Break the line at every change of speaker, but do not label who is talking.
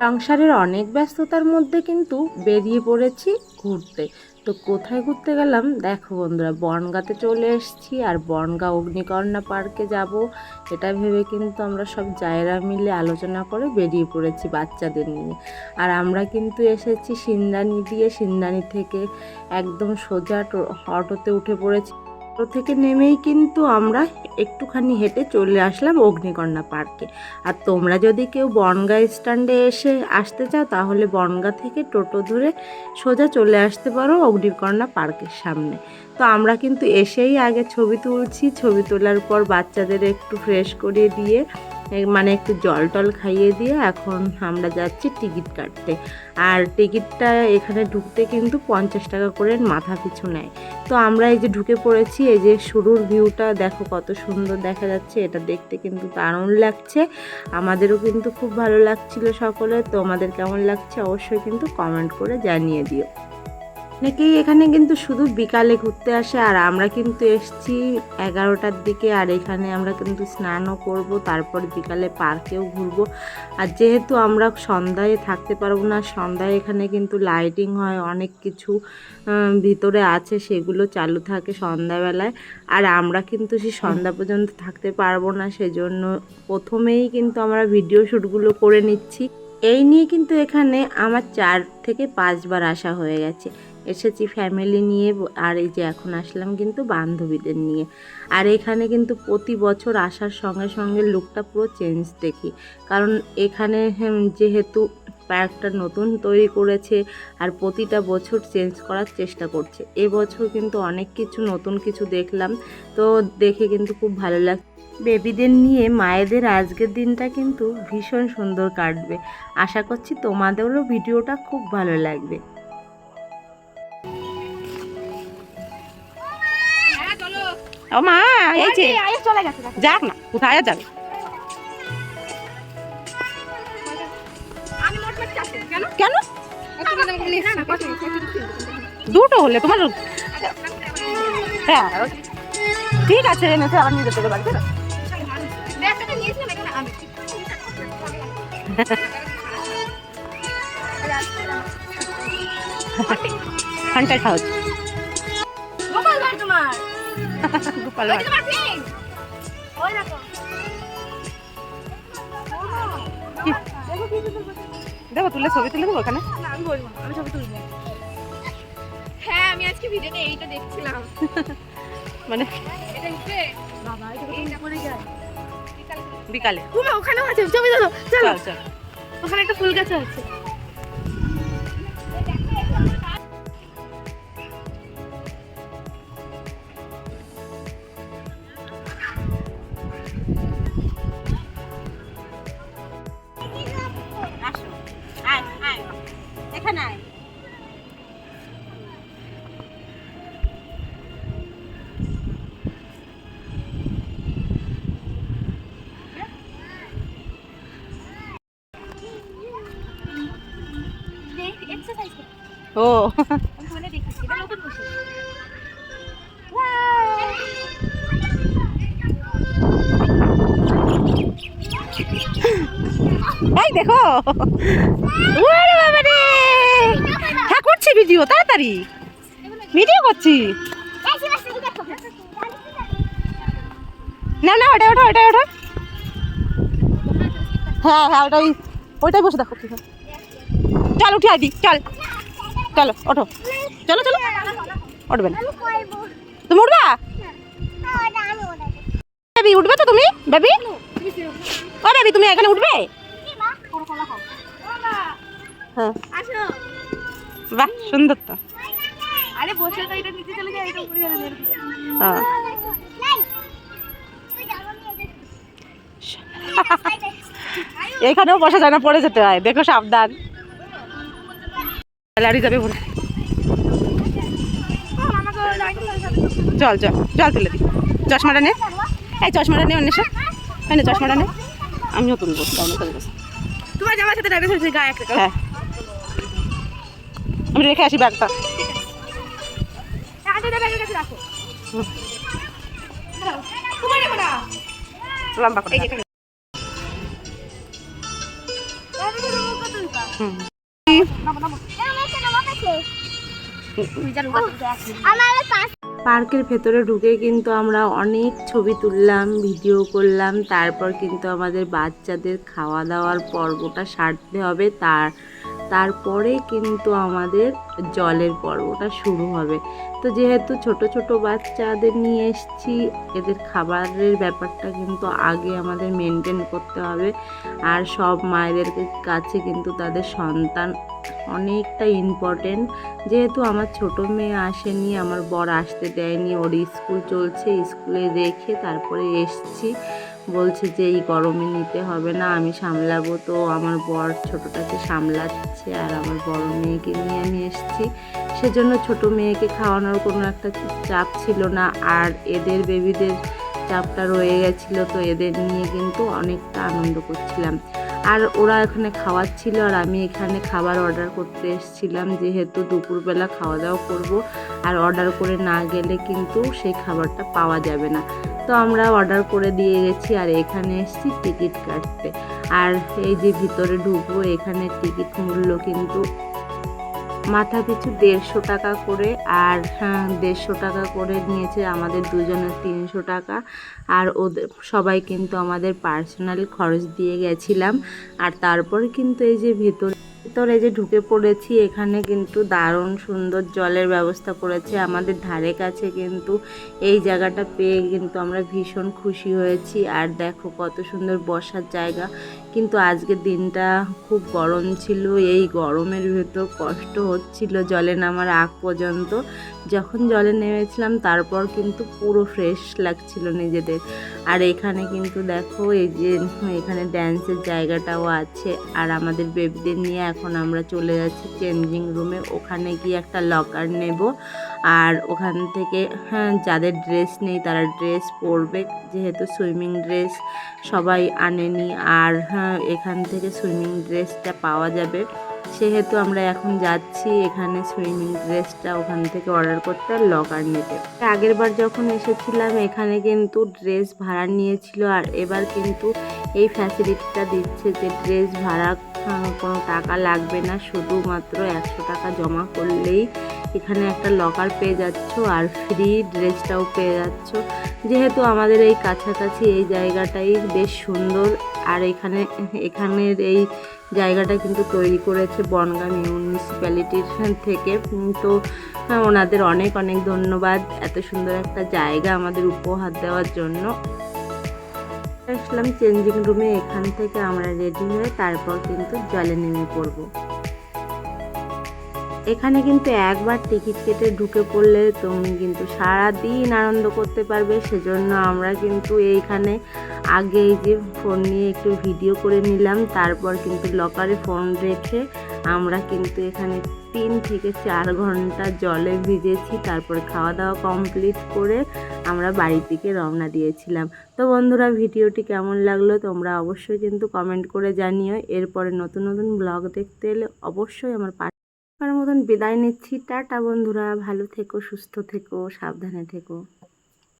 সংসারের অনেক ব্যস্ততার মধ্যে কিন্তু বেরিয়ে পড়েছি ঘুরতে। তো কোথায় ঘুরতে গেলাম দেখো বন্ধুরা, বনগাঁতে চলে এসেছি। আর বনগাঁ অগ্নিকর্ণা পার্কে যাব এটা ভেবে কিন্তু আমরা সব জায়গা মিলে আলোচনা করে বেরিয়ে পড়েছি বাচ্চাদের নিয়ে। আর আমরা কিন্তু এসেছি সিন্দানি দিয়ে, সিন্দানি থেকে একদম সোজা অটোতে উঠে পড়েছি। অটো থেকে নেমেই কিন্তু আমরা একটুখানি হেঁটে চলে আসলাম অগ্নিকর্ণা পার্কে। আর তোমরা যদি কেউ বনগাঁ স্ট্যান্ডে আসতে চাও তাহলে বনগাঁ থেকে টোটো ধরে সোজা চলে আসতে পারো অগ্নিকর্ণা পার্কের সামনে। তো আমরা কিন্তু এসেই আগে ছবি তুলছি, ছবি তোলার পর বাচ্চাদের একটু ফ্রেশ করিয়ে দিয়ে মানে একটু জল টল খাইয়ে দিয়ে এখন আমরা যাচ্ছি টিকিট কাটতে। আর টিকিটটা এখানে ঢুকতে কিন্তু 50 টাকা করে মাথা পিছু নেয়। তো আমরা এই যে ঢুকে পড়েছি, এই যে শুরুর ভিউটা দেখো কত সুন্দর দেখা যাচ্ছে, এটা দেখতে কিন্তু দারুণ লাগছে। আমাদেরও কিন্তু খুব ভালো লাগছিল সকলে। তোমাদের কেমন লাগছে অবশ্যই কিন্তু কমেন্ট করে জানিয়ে দিও। অনেকেই এখানে কিন্তু শুধু বিকালে ঘুরতে আসে, আর আমরা কিন্তু এসেছি 11টার দিকে। আর এখানে আমরা কিন্তু স্নানও করব, তারপর বিকালে পার্কেও ঘুরবো। আর যেহেতু আমরা সন্ধ্যায় থাকতে পারবো না, সন্ধ্যায় এখানে কিন্তু লাইটিং হয়, অনেক কিছু ভিতরে আছে সেগুলো চালু থাকে সন্ধ্যাবেলায়। আর আমরা কিন্তু সেই সন্ধ্যা পর্যন্ত থাকতে পারবো না, সেজন্য প্রথমেই কিন্তু আমরা ভিডিও শ্যুটগুলো করে নিচ্ছি। এই নিয়ে কিন্তু এখানে আমার 4 থেকে 5 বার আসা হয়ে গেছে। এসেছি ফ্যামিলি নিয়ে, আর এই যে এখন আসলাম কিন্তু বান্ধবীদের নিয়ে। আর এখানে কিন্তু প্রতি বছর আসার সঙ্গে সঙ্গে লুকটা পুরো চেঞ্জ দেখি, কারণ এখানে যেহেতু পার্কটা নতুন তৈরি করেছে আর প্রতিটা বছর চেঞ্জ করার চেষ্টা করছে। এবছর কিন্তু অনেক কিছু নতুন কিছু দেখলাম, তো দেখে কিন্তু খুব ভালো লাগছে। বেবিদের নিয়ে মায়েদের আজকের দিনটা কিন্তু ভীষণ সুন্দর কাটবে। আশা করছি তোমাদেরও ভিডিওটা খুব ভালো লাগবে।
ও মা, এই যে যাক না, কোথায় আর যাবে? কেন দুটো হলে তোমার? হ্যাঁ ঠিক আছে, এনেছে আবার নিয়ে যেতে পারবে। ঘন্টায় খাওয়া হচ্ছে গোপাল ভাঁড়। দেখো তুলে ছবি তুলে দেবো ওখানে।
আমি বলবো না, আমি ছবি তুলবো। হ্যাঁ আমি আজকে ভিডিওতে এইটা দেখছিলাম।
মানে
এটা উঠে বাবা এটা পড়ে যায়
বিকালে।
ওমা ওখানেও আছে, ছবি তুলো চলো।
চল চল,
ওখানে একটা ফুল গাছ আছে।
আসো, আয় আয় এখানে আয়।
এক্সারসাইজ
ও
আমি ফোনে দেখেছি, এটা নতুন বসে।
এই দেখো, ওরে বাবা রে, হ্যাঁ করছি ভিডিও, তাড়াতাড়ি ভিডিও করছি। না না ওটা ওটা ওটা ওটা, হ্যাঁ হ্যাঁ ওটাই ওইটাই বসে দেখো। চল উঠে আদি, চল চলো ওঠো, চলো চলো। উঠবে না তুমি? উঠবা বেবি? উঠবে তো তুমি বেবি? ও বেবি তুমি এখানে উঠবে? হ্যাঁ বাহ সুন্দর তো।
আরে বসে তো এটা নিচে চলে যায়, এটা উপরে যাবে।
হ্যাঁ এখানেও বসা যায় না, পড়ে যেতে হয়, দেখো সাবধান। লাড়ি যাবে ভরে। চল চল জল তুলে দি, চশমাটা নে, এই চশমাটা নে অন্বেষা, এনে চশমাটা নে, আমিও তুলবো।
তোমার জামার সাথে ডাইভেস হয়েছে গায়ে একটা।
হ্যাঁ আমি রেখে আসি ব্যাগটা। লম্বা করে
পার্কের ভেতরে ঢুকে কিন্তু আমরা অনেক ছবি তুললাম, ভিডিও করলাম। তারপর কিন্তু আমাদের বাচ্চাদের খাওয়া দাওয়ার পর্বটা সারতে হবে। তারপরে কিন্তু আমাদের জলের পর্বটা শুরু হবে। তো যেহেতু ছোট ছোট বাচ্চাদের নিয়ে এসেছি, এদের খাবারের ব্যাপারটা কিন্তু আগে আমাদের মেনটেন করতে হবে। আর সব মায়েদের কাছে কিন্তু তাদের সন্তান অনেকটা ইম্পর্টেন্ট। যেহেতু আমার ছোট মেয়ে আসেনি, আমার বর আসতে দেয়নি, ওর স্কুল চলছে, স্কুলে রেখে তারপরে এসছি। বলছে যে এই গরমে নিতে হবে না, আমি সামলাবো। তো আমার বর ছোটটাকে সামলাচ্ছে আর আমার বড় মেয়েকে নিয়ে আমি এসেছি। সেজন্য ছোট মেয়েকে খাওয়ানোর কোনো একটা চাপ ছিল না, আর এদের বেবিদের চাপটা রয়ে গেছিলো। তো এদের নিয়ে কিন্তু অনেকটা আনন্দ করছিলাম। আর ওরা এখানে খাওয়াচ্ছিল আর আমি এখানে খাবার অর্ডার করতে এসেছিলাম, যেহেতু দুপুরবেলা খাওয়া দাওয়া করব। আর অর্ডার করে না গেলে কিন্তু সেই খাবারটা পাওয়া যাবে না। তো আমরা অর্ডার করে দিয়ে গেছি আর এখানে এসেছি টিকিট কাটতে। আর এই যে ভিতরে ঢুকবো, এখানে টিকিট মূল্য কিন্তু মাথা পিছু 150 টাকা করে। আর 150 টাকা করে নিয়েছে, আমাদের দুজনের 300 টাকা। আর ওদের সবাই কিন্তু আমাদের পার্সোনাল খরচ দিয়ে গেছিলাম। আর তারপরে কিন্তু এই যে ভেতরে যে ঢুকে পড়েছি, এখানে কিন্তু দারুণ সুন্দর জলের ব্যবস্থা করেছে আমাদের ধারে কাছে। কিন্তু এই জায়গাটা পেয়ে কিন্তু আমরা ভীষণ খুশি হয়েছি। আর দেখো কত সুন্দর বসার জায়গা। কিন্তু আজকের দিনটা খুব গরম ছিল, এই গরমের ভেতর কষ্ট হচ্ছিল জলে নামার আগ পর্যন্ত। যখন জলে নেমেছিলাম তারপর কিন্তু পুরো ফ্রেশ লাগছিল নিজেদের। আর এখানে কিন্তু দেখো এই যে এখানে ড্যান্সের জায়গাটাও আছে। আর আমাদের বেবিদের নিয়ে এখন আমরা চলে যাচ্ছি চেঞ্জিং রুমে, ওখানে গিয়ে একটা লকার নেব। আর ওখান থেকে যাদের ড্রেস নেই তারা ড্রেস পরবে, যেহেতু সুইমিং ড্রেস সবাই আনেনি। আর এখান থেকে সুইমিং ড্রেসটা পাওয়া যাবে, সেহেতু আমরা এখন যাচ্ছি এখানে সুইমিং ড্রেসটা ওখান থেকে অর্ডার করতে আর লকার নিতে। আগের বার যখন এসেছিলাম এখানে কিন্তু ড্রেস ভাড়া নিয়েছিল, আর এবার কিন্তু এই ফ্যাসিলিটিটা দিচ্ছে যে ড্রেস ভাড়া কোনো টাকা লাগবে না, শুধুমাত্র 100 টাকা জমা করলেই এখানে একটা লকার পেয়ে যাচ্ছ আর ফ্রি ড্রেসটাও পেয়ে যাচ্ছ। যেহেতু আমাদের এই কাছাকাছি এই জায়গাটাই বেশ সুন্দর। আর এখানের এই জায়গাটা কিন্তু তৈরি করেছে বনগাঁ মিউনিসিপ্যালিটির থেকে। তো ওনাদের অনেক অনেক ধন্যবাদ এত সুন্দর একটা জায়গা আমাদের উপহার দেওয়ার জন্য। আসলাম চেঞ্জিং রুমে, এখান থেকে আমরা রেডি হয়ে তারপর কিন্তু জলে নেমে পড়ব। এখানে কিন্তু একবার টিকিট কেটে ঢুকে পড়লে তুমি কিন্তু সারাদিন আনন্দ করতে পারবে। সেজন্য আমরা কিন্তু এইখানে আগে এই যে ফোন নিয়ে একটু ভিডিও করে নিলাম, তারপর কিন্তু লকারে ফোন রেখে আমরা কিন্তু এখানে 3 থেকে 4 ঘন্টা জলে ভিজেছি। তারপরে খাওয়া দাওয়া কমপ্লিট করে আমরা বাড়ির দিকে রওনা দিয়েছিলাম। তো বন্ধুরা, ভিডিওটি কেমন লাগলো তোমরা অবশ্যই কিন্তু কমেন্ট করে জানিও। এরপরে নতুন নতুন ব্লগ দেখতে এলে অবশ্যই আমার মতন বিদায় নিচ্ছি। টাটা বন্ধুরা, ভালো থেকো, সুস্থ থেকো, সাবধানে থেকো।